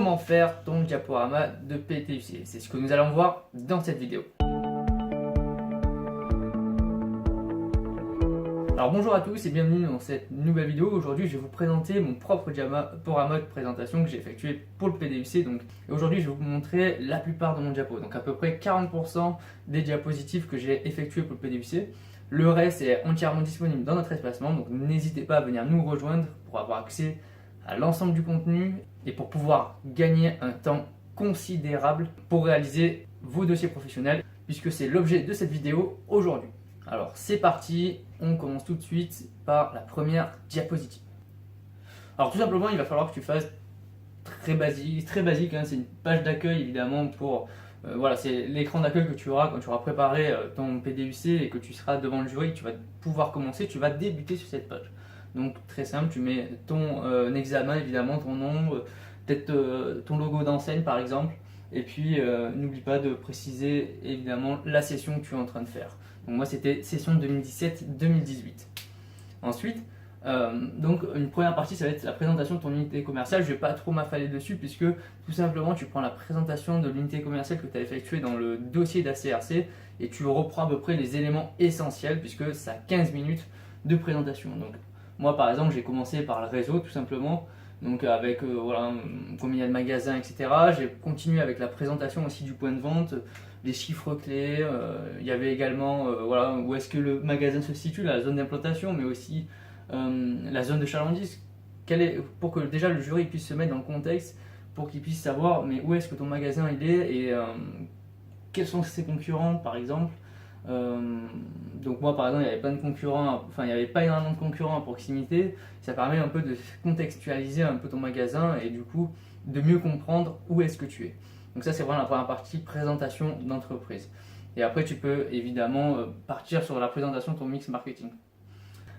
comment faire ton diaporama de PTUC. C'est ce que nous allons voir dans cette vidéo. Alors bonjour à tous et bienvenue dans cette nouvelle vidéo. Aujourd'hui je vais vous présenter mon propre diaporama de présentation que j'ai effectué pour le PDUC. Donc aujourd'hui je vais vous montrer la plupart de mon diapo, donc à peu près 40% des diapositives que j'ai effectuées pour le PDUC. Le reste est entièrement disponible dans notre espacement, donc n'hésitez pas à venir nous rejoindre pour avoir accès à l'ensemble du contenu et pour pouvoir gagner un temps considérable pour réaliser vos dossiers professionnels, puisque c'est l'objet de cette vidéo aujourd'hui. Alors c'est parti, on commence tout de suite par la première diapositive. Alors tout simplement, il va falloir que tu fasses très basique hein, c'est une page d'accueil évidemment pour... voilà, c'est l'écran d'accueil que tu auras quand tu auras préparé ton PDUC et que tu seras devant le jury, tu vas pouvoir commencer, tu vas débuter sur cette page. Donc très simple, tu mets ton examen évidemment, ton nom, peut-être ton logo d'enseigne par exemple, et puis n'oublie pas de préciser évidemment la session que tu es en train de faire. Donc moi c'était session 2017-2018. Ensuite, donc une première partie ça va être la présentation de ton unité commerciale. Je ne vais pas trop m'affaler dessus puisque tout simplement tu prends la présentation de l'unité commerciale que tu as effectuée dans le dossier d'ACRC et tu reprends à peu près les éléments essentiels puisque ça a 15 minutes de présentation. Donc moi par exemple j'ai commencé par le réseau tout simplement, donc avec voilà, combien il y a de magasins etc. J'ai continué avec la présentation aussi du point de vente, les chiffres clés, il y avait également voilà, où est-ce que le magasin se situe, la zone d'implantation, mais aussi la zone de chalandise, pour que déjà le jury puisse se mettre dans le contexte, pour qu'il puisse savoir mais où est-ce que ton magasin il est et quels sont ses concurrents par exemple. Donc moi par exemple il n'y avait pas de concurrents, enfin il n'y avait pas énormément de concurrents à proximité, ça permet un peu de contextualiser un peu ton magasin et du coup de mieux comprendre où est-ce que tu es. Donc ça c'est vraiment la première partie, présentation d'entreprise. Et après tu peux évidemment partir sur la présentation de ton mix marketing.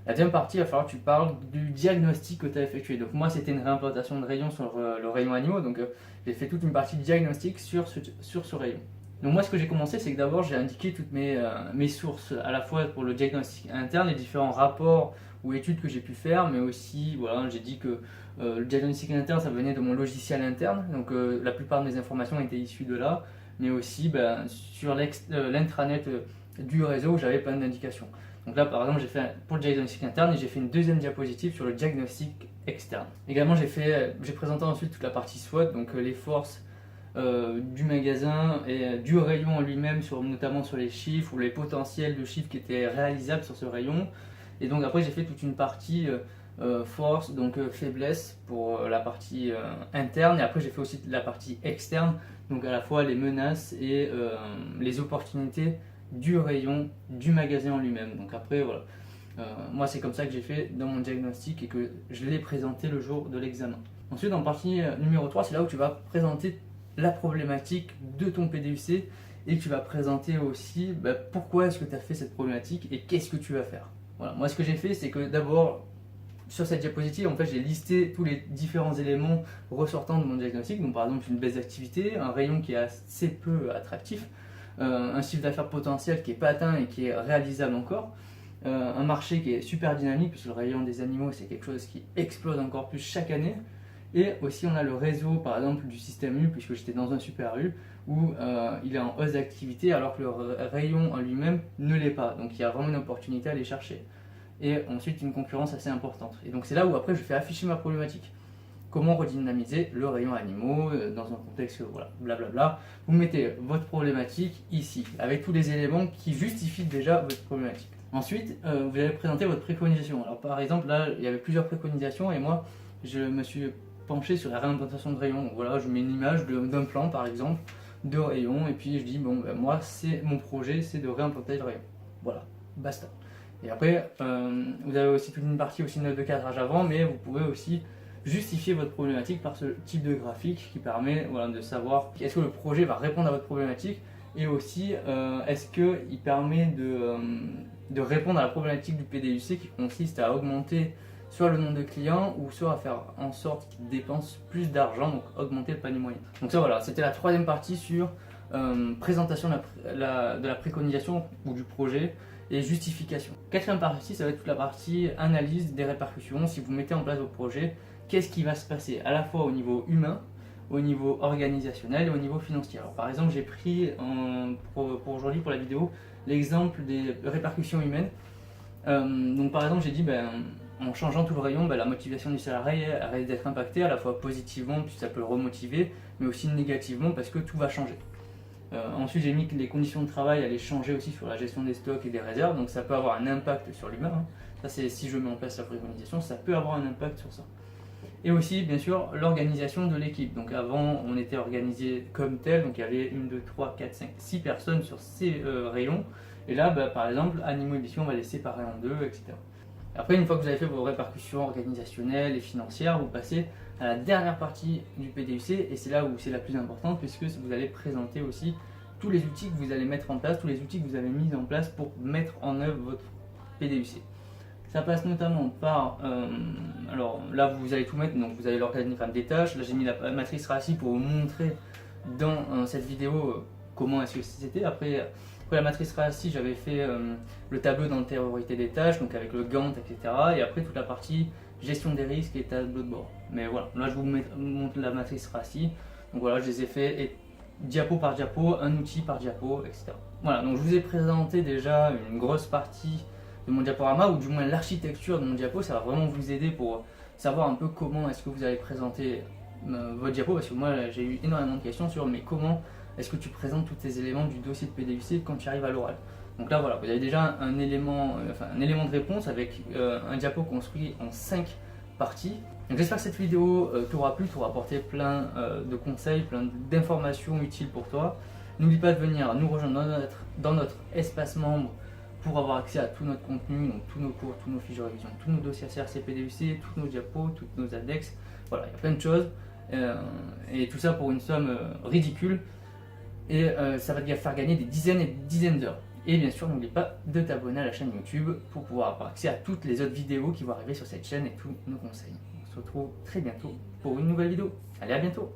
La deuxième partie, il va falloir que tu parles du diagnostic que tu as effectué. Donc moi c'était une réimplantation de rayon sur le rayon animaux, donc j'ai fait toute une partie de diagnostic sur ce rayon. Donc moi ce que j'ai commencé c'est que d'abord j'ai indiqué toutes mes sources à la fois pour le diagnostic interne, les différents rapports ou études que j'ai pu faire, mais aussi voilà, j'ai dit que le diagnostic interne ça venait de mon logiciel interne, donc la plupart de mes informations étaient issues de là, mais aussi sur l'intranet du réseau j'avais plein d'indications. Donc là par exemple j'ai fait pour le diagnostic interne et j'ai fait une deuxième diapositive sur le diagnostic externe. Également j'ai présenté ensuite toute la partie SWOT, donc les forces du magasin et du rayon en lui-même, notamment sur les chiffres ou les potentiels de chiffres qui étaient réalisables sur ce rayon. Et donc après j'ai fait toute une partie force, donc faiblesse pour la partie interne, et après j'ai fait aussi la partie externe, donc à la fois les menaces et les opportunités du rayon, du magasin en lui-même. Donc après voilà, moi c'est comme ça que j'ai fait dans mon diagnostic et que je l'ai présenté le jour de l'examen. Ensuite en partie numéro 3, c'est là où tu vas présenter la problématique de ton PDUC et tu vas présenter aussi pourquoi est-ce que tu as fait cette problématique et qu'est-ce que tu vas faire. Voilà, moi ce que j'ai fait c'est que d'abord sur cette diapositive en fait j'ai listé tous les différents éléments ressortants de mon diagnostic, donc par exemple une baisse d'activité, un rayon qui est assez peu attractif, un chiffre d'affaires potentiel qui n'est pas atteint et qui est réalisable encore, un marché qui est super dynamique puisque le rayon des animaux c'est quelque chose qui explose encore plus chaque année. Et aussi on a le réseau par exemple du système U, puisque j'étais dans un super U où il est en hausse d'activité alors que le rayon en lui-même ne l'est pas. Donc il y a vraiment une opportunité à aller chercher. Et ensuite une concurrence assez importante. Et donc c'est là où après je fais afficher ma problématique. Comment redynamiser le rayon animaux dans un contexte, voilà, blablabla. Vous mettez votre problématique ici, avec tous les éléments qui justifient déjà votre problématique. Ensuite, vous allez présenter votre préconisation. Alors par exemple là, il y avait plusieurs préconisations et moi je me suis penché sur la réimplantation de rayon. Voilà, je mets une image d'un plan par exemple de rayon et puis je dis bon moi c'est mon projet, c'est de réimplanter le rayon. Voilà, basta. Et après vous avez aussi toute une partie aussi note de cadrage avant, mais vous pouvez aussi justifier votre problématique par ce type de graphique qui permet voilà, de savoir est-ce que le projet va répondre à votre problématique et aussi est-ce qu'il permet de répondre à la problématique du PDUC qui consiste à augmenter soit le nombre de clients ou soit à faire en sorte qu'ils dépensent plus d'argent, donc augmenter le panier moyen. Donc ça voilà, c'était la troisième partie sur présentation de la préconisation ou du projet et justification. Quatrième partie, ça va être toute la partie analyse des répercussions. Si vous mettez en place vos projets, qu'est-ce qui va se passer à la fois au niveau humain, au niveau organisationnel et au niveau financier. Alors, par exemple, j'ai pris pour aujourd'hui, pour la vidéo, l'exemple des répercussions humaines. Donc par exemple, j'ai dit, en changeant tout le rayon, la motivation du salarié arrête d'être impactée à la fois positivement, puis ça peut le remotiver, mais aussi négativement parce que tout va changer. Ensuite, j'ai mis que les conditions de travail allaient changer aussi sur la gestion des stocks et des réserves, donc ça peut avoir un impact sur l'humain. Ça, c'est si je mets en place la préconisation, ça peut avoir un impact sur ça. Et aussi, bien sûr, l'organisation de l'équipe. Donc avant, on était organisé comme tel, donc il y avait 1, 2, 3, 4, 5, 6 personnes sur ces rayons. Et là, par exemple, animaux et bitions, on va les séparer en deux, etc. Après, une fois que vous avez fait vos répercussions organisationnelles et financières, vous passez à la dernière partie du PDUC, et c'est là où c'est la plus importante, puisque vous allez présenter aussi tous les outils que vous allez mettre en place, tous les outils que vous avez mis en place pour mettre en œuvre votre PDUC. Ça passe notamment par, alors là vous allez tout mettre, donc vous avez l'organigramme des tâches, là j'ai mis la matrice RACI pour vous montrer dans cette vidéo comment est-ce que c'était. Après la matrice RACI, j'avais fait le tableau d'antériorité des tâches, donc avec le Gantt, etc. Et après toute la partie gestion des risques et tableau de bord. Mais voilà, là je vous montre la matrice RACI, donc voilà, je les ai fait diapo par diapo, un outil par diapo, etc. Voilà, donc je vous ai présenté déjà une grosse partie de mon diaporama, ou du moins l'architecture de mon diapo. Ça va vraiment vous aider pour savoir un peu comment est-ce que vous allez présenter votre diapo, parce que moi j'ai eu énormément de questions sur mais comment est-ce que tu présentes tous tes éléments du dossier de PDUC quand tu arrives à l'oral. Donc là voilà, vous avez déjà un élément de réponse avec un diapo construit en 5 parties. Donc j'espère que cette vidéo t'aura plu, t'aura apporté plein de conseils, plein d'informations utiles pour toi. N'oublie pas de venir nous rejoindre dans notre espace membre pour avoir accès à tout notre contenu, donc tous nos cours, tous nos fiches de révision, tous nos dossiers CRC, PDUC, tous nos diapos, toutes nos index. Voilà, il y a plein de choses. Et tout ça pour une somme ridicule. Et ça va te faire gagner des dizaines et des dizaines d'heures. Et bien sûr, n'oublie pas de t'abonner à la chaîne YouTube pour pouvoir avoir accès à toutes les autres vidéos qui vont arriver sur cette chaîne et tous nos conseils. On se retrouve très bientôt pour une nouvelle vidéo. Allez, à bientôt!